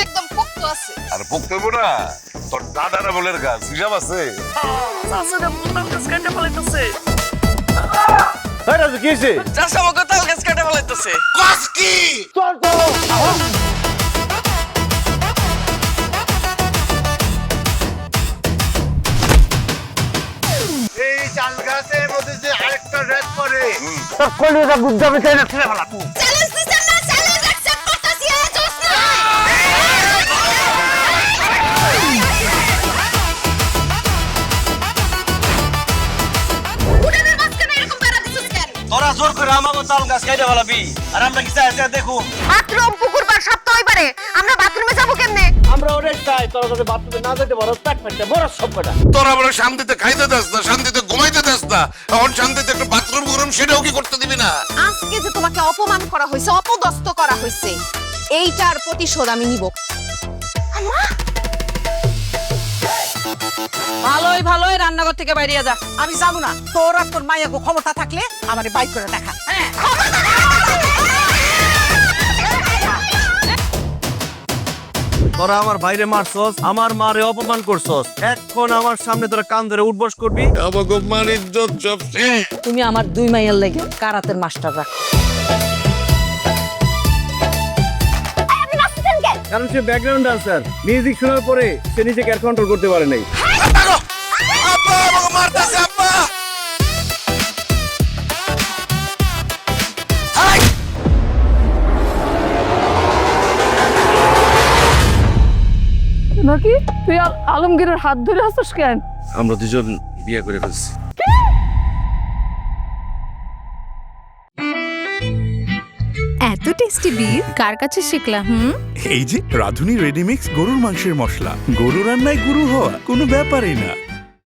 একদম পোক্ত আছে। আর পোক্ত না তোর দাদারা বলের গাছ হিসাব আছে। চাষাটা তাল গাছ কেটে ফেলাইতেছে। কি হয়েছে? চাষা আমাকে তাল গাছ কেটে ফেলাইতেছে। গাছ কি চল চল এই চাল গাছের মধ্যে যে আরেকটা রেড করে তোর কলিটা বুঝতে হবে তাই না ছেলে ফেলা চ্যালেঞ্জ দিছেন না, চ্যালেঞ্জ অ্যাকসেপ্ট করতেছি। এই জোসনা উড়ানের মাঝখানে এরকম বেড়া দিছিস কেন? তোরা জোর করে আমাকে তাল গাছ কেটে ফেলাবি আর আমরা কি চাই দেখুন। বাথরুম পুকুর পার সব তো হই পারে, আমরা বাথরুমে যাবো কেমনে? আমরা ওটাই চাই তোরা যদি বাথরুমে না যেতে পারো পেট ফাটতে বড় সব কটা তোরা বলে শান্তিতে খাইতে দাস না, শান্তিতে ঘুমাইতে দাস না, এখন শান্তিতে একটু বাথরুম গরম সেটাও কি করতে দিবি না? আজকে যে তোমাকে অপমান করা হয়েছে, অপদস্থ করা হয়েছে, এইটার প্রতিশোধ আমি নিব। ভালোই ভালোই রান্নাঘর থেকে বাইরে যা। আমি যাবো না। তোর আর তোর মাইয়াকে ক্ষমতা থাকলে আমারে বাইক করে দেখা। হ্যাঁ তোরা আমার বাইরে মারছস, আমার মারে অপমান করছস, এখন আমার সামনে তোরা কান ধরে উঠবস করবি। আমাকে মান ইজ্জত সব শেষ। তুমি আমার দুই মাইয়ার লেগে কারাতের মাস্টার রাখ। কারণ সে ব্যাকগ্রাউন্ড ডান্সার, মিউজিক শোনার পরে সে নিজেকে আর কন্ট্রোল করতে পারে নাই। আব্বা আমাকে মারতেছে আব্বা। নাকি তুই আলমগীরের হাত ধরে আসছিস কেন? আমরা দুজন বিয়ে করে ফেলছি। এত টেস্টি বিফ কার কাছে শিখলা? এই যে রাধুনী রেডিমিক্স গরুর মাংসের মশলা, গরু রান্নায় গুরু হওয়া কোনো ব্যাপারই না।